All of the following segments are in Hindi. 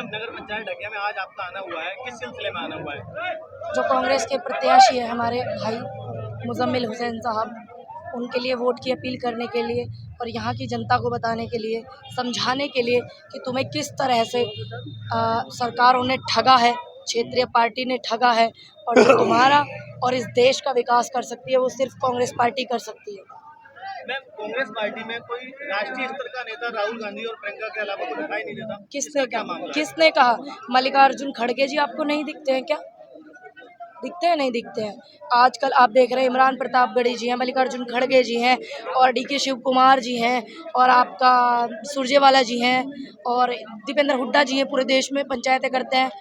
नगर पंचायत ढकिया में आज आपका आना हुआ है, किस सिलसिले में आना हुआ है? जो कांग्रेस के प्रत्याशी है हमारे भाई मुजम्मिल हुसैन साहब, उनके लिए वोट की अपील करने के लिए और यहाँ की जनता को बताने के लिए, समझाने के लिए कि तुम्हें किस तरह से सरकारों ने ठगा है, क्षेत्रीय पार्टी ने ठगा है, और जो तुम्हारा और इस देश का विकास कर सकती है वो सिर्फ कांग्रेस पार्टी कर सकती है। मैम, कांग्रेस पार्टी में कोई राष्ट्रीय स्तर का नेता राहुल गांधी और प्रियंका के अलावा कोई दिखाई नहीं देता। किसने क्या कहा? मामला है? किसने कहा? मल्लिकार्जुन खड़गे जी आपको नहीं दिखते हैं क्या? दिखते हैं, नहीं दिखते हैं? आजकल आप देख रहे हैं इमरान प्रतापगढ़ी जी हैं, मल्लिकार्जुन खड़गे जी हैं, और डीके शिव कुमार जी हैं, और आपका सुरजेवाला जी हैं, और दीपेंद्र हुड्डा जी हैं, पूरे देश में पंचायतें करते हैं।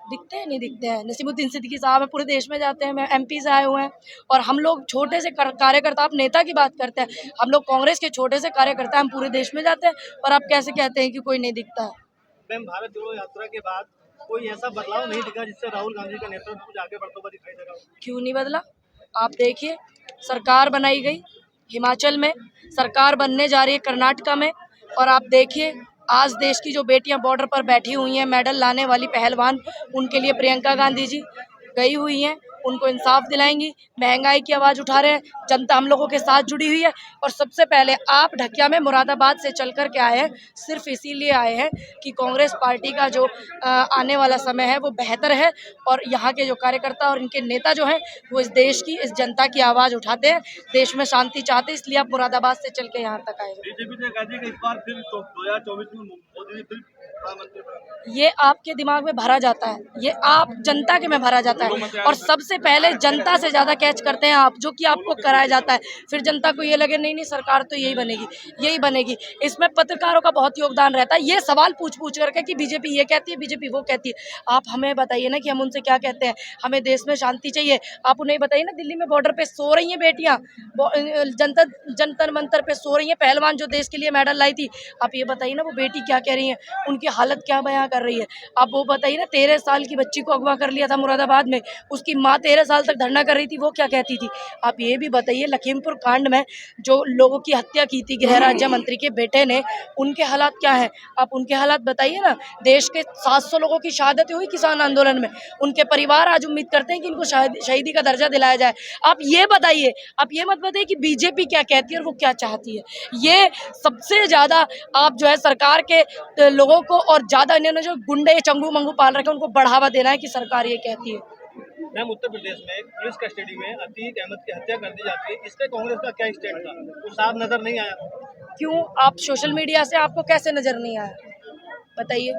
दिखते हैं, नहीं दिखते हैं? नसीमुद्दीन सिद्दीकी साहब हैं, पूरे देश में जाते हैं, मैं एमपी से आए हुए हैं, और हम लोग छोटे से कार्यकर्ता, आप नेता की बात करते हैं, हम लोग कांग्रेस के छोटे से कार्यकर्ता, हम पूरे देश में जाते हैं, और आप कैसे कहते हैं कि कोई नहीं दिखता है? मैम, भारत जोड़ो यात्रा के बाद कोई ऐसा बदलाव नहीं दिखा जिससे राहुल गांधी का नेतृत्व कुछ आगे बढ़ता हुआ दिखाई दे रहा हो? क्यों नहीं बदला? आप देखिए, सरकार बनाई गई हिमाचल में, सरकार बनने जा रही है कर्नाटका में, और आप देखिए आज देश की जो बेटियां बॉर्डर पर बैठी हुई हैं, मेडल लाने वाली पहलवान, उनके लिए प्रियंका गांधी जी गई हुई हैं, उनको इंसाफ दिलाएंगी। महंगाई की आवाज़ उठा रहे हैं, जनता हम लोगों के साथ जुड़ी हुई है, और सबसे पहले आप ढकिया में मुरादाबाद से चल कर के आए हैं, सिर्फ इसीलिए आए हैं कि कांग्रेस पार्टी का जो आने वाला समय है वो बेहतर है, और यहाँ के जो कार्यकर्ता और इनके नेता जो हैं वो इस देश की, इस जनता की आवाज़ उठाते हैं, देश में शांति चाहते हैं, इसलिए आप मुरादाबाद से चल के यहाँ तक आए हैं। बीजेपी ने कहा कि इस बार फिर 2024 में मोदी जी फिर प्रधानमंत्री बने। ये आपके दिमाग में भरा जाता है, ये आप जनता के में भरा जाता है, और सबसे पहले जनता से ज़्यादा कैच करते हैं आप, जो कि आपको कराया जाता है, फिर जनता को ये लगे नहीं नहीं सरकार तो यही बनेगी, यही बनेगी। इसमें पत्रकारों का बहुत योगदान रहता है, ये सवाल पूछ पूछ करके कि बीजेपी ये कहती है, बीजेपी वो कहती है। आप हमें बताइए ना कि हम उनसे क्या कहते हैं, हमें देश में शांति चाहिए। आप उन्हें बताइए ना, दिल्ली में बॉर्डर पे सो रही हैं बेटियाँ, जंतर मंतर पे सो रही हैं, पहलवान जो देश के लिए मेडल लाई थी, आप ये बताइए ना वो बेटी क्या कह रही है, उनकी हालत क्या बयां कर रही है। आप वो बताइए ना, 13 साल की बच्ची को अगवा कर लिया था मुरादाबाद में, उसकी माँ 13 साल तक धरना कर रही थी, वो क्या कहती थी। आप ये भी बताइए, लखीमपुर कांड में जो लोगों की हत्या की थी गृह राज्य मंत्री के बेटे ने, उनके हालात क्या है, आप उनके हालात बताइए ना। देश के 700 लोगों की शहादत हुई किसान आंदोलन में, उनके परिवार आज उम्मीद करते हैं कि इनको शहीदी का दर्जा दिलाया जाए। आप ये बताइए, आप ये मत बताइए कि बीजेपी क्या कहती है और वो क्या चाहती है। ये सबसे ज़्यादा आप जो है सरकार के लोगों को, और ज़्यादा इन्होंने जो गुंडे चंगू मंगू पाल रखे हैं उनको बढ़ावा देना है कि सरकार ये कहती है। मैम, उत्तर प्रदेश में पुलिस कस्टडी में अतीक अहमद की हत्या कर दी जाती है, इस पे कांग्रेस का क्या स्टैंड था? वो साफ नजर नहीं आया। क्यों? आप सोशल मीडिया से आपको कैसे नज़र नहीं आया, बताइए।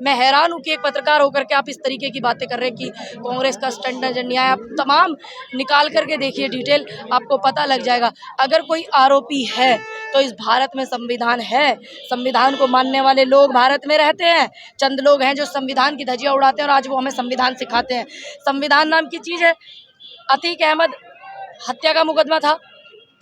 मैं हैरान हूँ कि एक पत्रकार होकर के आप इस तरीके की बातें कर रहे हैं कि कांग्रेस का स्टैंड नजर नहीं आया। आप तमाम निकाल करके देखिए डिटेल, आपको पता लग जाएगा। अगर कोई आरोपी है तो इस भारत में संविधान है, संविधान को मानने वाले लोग भारत में रहते हैं। चंद लोग हैं जो संविधान की धज्जियां उड़ाते हैं, और आज वो हमें संविधान सिखाते हैं। संविधान नाम की चीज़ है। अतीक अहमद हत्या का मुकदमा था,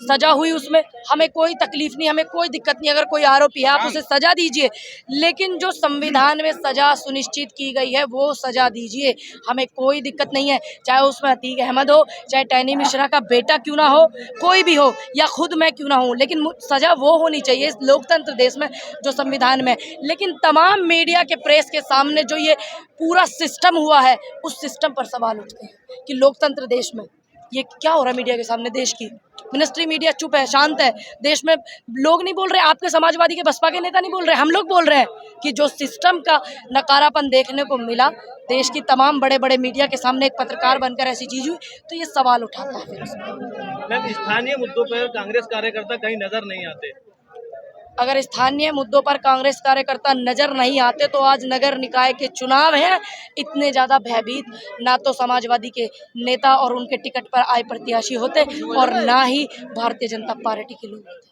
सजा हुई, उसमें हमें कोई तकलीफ नहीं, हमें कोई दिक्कत नहीं। अगर कोई आरोपी है आप उसे सजा दीजिए, लेकिन जो संविधान में सजा सुनिश्चित की गई है वो सजा दीजिए, हमें कोई दिक्कत नहीं है। चाहे उसमें अतीक अहमद हो, चाहे टैनी मिश्रा का बेटा क्यों ना हो, कोई भी हो, या खुद मैं क्यों ना हूँ, लेकिन सजा वो होनी चाहिए इस लोकतंत्र देश में जो संविधान में। लेकिन तमाम मीडिया के प्रेस के सामने जो ये पूरा सिस्टम हुआ है, उस सिस्टम पर सवाल उठते हैं कि लोकतंत्र देश में ये क्या हो रहा है। मीडिया के सामने देश की मिनिस्ट्री मीडिया चुप है, शांत है, देश में लोग नहीं बोल रहे। आपके समाजवादी के बसपा के नेता नहीं बोल रहे, हम लोग बोल रहे हैं कि जो सिस्टम का नकारापन देखने को मिला, देश की तमाम बड़े बड़े मीडिया के सामने एक पत्रकार बनकर ऐसी चीज हुई, तो ये सवाल उठाता है फिर उसमें। मैम, स्थानीय मुद्दों पर कांग्रेस कार्यकर्ता कहीं नजर नहीं आते। अगर स्थानीय मुद्दों पर कांग्रेस कार्यकर्ता नजर नहीं आते तो आज नगर निकाय के चुनाव हैं, इतने ज़्यादा भयभीत ना तो समाजवादी के नेता और उनके टिकट पर आए प्रत्याशी होते, और ना ही भारतीय जनता पार्टी के लोग होते।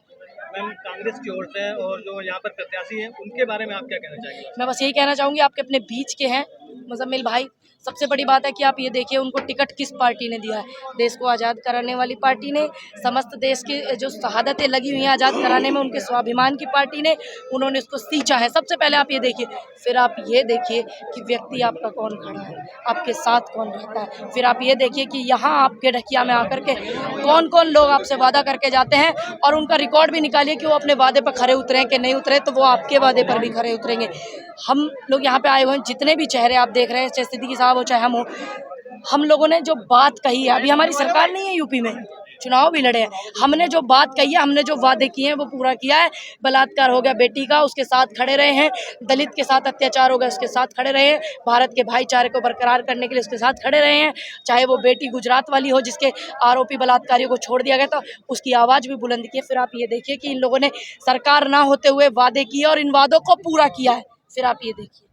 मैम, कांग्रेस की ओर से और जो यहाँ पर प्रत्याशी हैं उनके बारे में आप क्या कहना चाहेंगे? मैं बस यही कहना चाहूँगी, आपके अपने बीच के हैं, मुजम्मिल भाई, सबसे बड़ी बात है कि आप ये देखिए उनको टिकट किस पार्टी ने दिया है। देश को आज़ाद कराने वाली पार्टी ने, समस्त देश की जो शहादतें लगी हुई हैं आज़ाद कराने में, उनके स्वाभिमान की पार्टी ने, उन्होंने उसको सींचा है। सबसे पहले आप ये देखिए, फिर आप ये देखिए कि व्यक्ति आपका कौन खड़ा है, आपके साथ कौन रहता है। फिर आप ये देखिए कि यहाँ आपके ढकिया में आकर के कौन कौन लोग आपसे वादा करके जाते हैं, और उनका रिकॉर्ड भी निकालिए कि वो अपने वादे पर खरे उतरे कि नहीं उतरे, तो वो आपके वादे पर भी खरे उतरेंगे। हम लोग यहाँ पे आए हुए हैं, जितने भी चेहरे आप देख रहे हैं, चाहे सिद्दीकी साहब हो चाहे हम हो, हम लोगों ने जो बात कही है, अभी हमारी सरकार नहीं है यूपी में, चुनाव भी लड़े हैं, हमने जो बात कही है, हमने जो वादे किए हैं वो पूरा किया है। बलात्कार हो गया बेटी का, उसके साथ खड़े रहे हैं। दलित के साथ अत्याचार हो गया, उसके साथ खड़े रहे हैं। भारत के भाईचारे को बरकरार करने के लिए उसके साथ खड़े रहे हैं। चाहे वो बेटी गुजरात वाली हो जिसके आरोपी बलात्कारियों को छोड़ दिया गया था, उसकी आवाज़ भी बुलंद की है। फिर आप ये देखिए कि इन लोगों ने सरकार ना होते हुए वादे किए और इन वादों को पूरा किया है। फिर आप ये देखिए,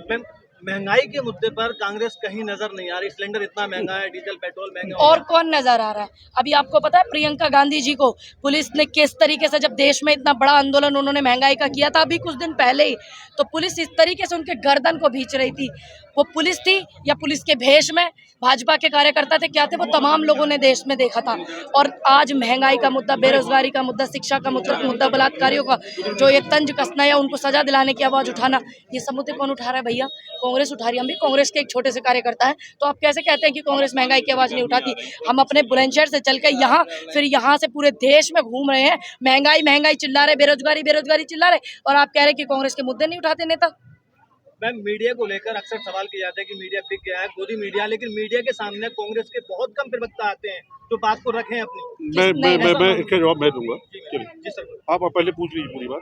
मैम, महंगाई के मुद्दे पर कांग्रेस कहीं नजर नहीं आ रही। सिलेंडर इतना महंगा है, डीजल पेट्रोल महंगा हो और गया। कौन नजर आ रहा है? अभी आपको पता है प्रियंका गांधी जी को पुलिस ने किस तरीके से, जब देश में इतना बड़ा आंदोलन उन्होंने महंगाई का किया था अभी कुछ दिन पहले ही, तो पुलिस इस तरीके से उनके गर्दन को भींच रही थी। वो पुलिस थी या पुलिस के भेष में भाजपा के कार्यकर्ता थे, क्या थे, वो तमाम लोगों ने देश में देखा था। और आज महंगाई का मुद्दा, बेरोजगारी का मुद्दा, शिक्षा का मुद्दा, बलात्कारियों का जो ये तंज कसना या उनको सजा दिलाने की आवाज़ उठाना, ये सब मुद्दे कौन उठा रहा है भैया? कांग्रेस उठा रही है। हम भी कांग्रेस के एक छोटे से कार्यकर्ता हैं, तो आप कैसे कहते हैं कि कांग्रेस महंगाई की आवाज़ नहीं उठाती? हम अपने बुलंदशहर से चल के यहाँ, फिर यहाँ से पूरे देश में घूम रहे हैं, महंगाई महंगाई चिल्ला रहे, बेरोजगारी बेरोजगारी चिल्ला रहे, और आप कह रहे हैं कि कांग्रेस के मुद्दे नहीं उठाते नेता। मैम, मीडिया को लेकर अक्सर सवाल किए जाते हैं कि मीडिया बिक गया है, गोदी मीडिया, लेकिन मीडिया के सामने कांग्रेस के बहुत कम प्रवक्ता आते हैं जो बात को रखें अपनी। मैं इसका जवाब मैं दूंगा। चलिए, जी सर। आप पहले पूछ लीजिए पूरी बात।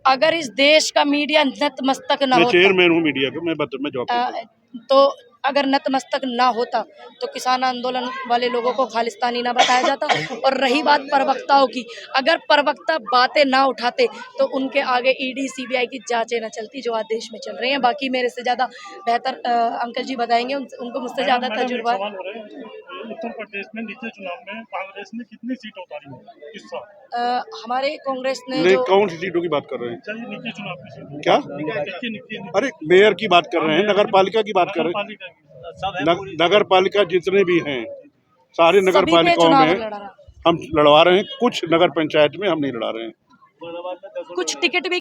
अगर इस देश का मीडिया नतमस्तक न मैं होता, चेयरमैन हूँ मीडिया का, मैं जवाब दूंगा। तो अगर नतमस्तक ना होता तो किसान आंदोलन वाले लोगों को खालिस्तानी ना बताया जाता। और रही बात प्रवक्ताओं की, अगर प्रवक्ता बातें ना उठाते तो उनके आगे ईडी सीबीआई की जांचें न चलती जो आज देश में चल रही हैं। बाकी मेरे से ज़्यादा बेहतर अंकल जी बताएंगे, उनको मुझसे ज़्यादा तजुर्बा है। उत्तर प्रदेश में निचले चुनाव में कांग्रेस ने कितनी सीट उतारी है इस साल? हमारे कांग्रेस ने नहीं, जो कौन सी सीटों की बात कर रहे हैं? चलिए निचले चुनाव की सीट क्या? निचले अरे मेयर की बात कर रहे हैं, नगर पालिका की बात कर रहे पालिका की सब है हैं। नगर पालिका जितने भी हैं, सारे नगर सभी में पालिकाओं चुनाव में लड़ा रहा। हम लड़वा रहे हैं। कुछ नगर पंचायत में हम नहीं लड़ा रहे हैं। कुछ टिकट भी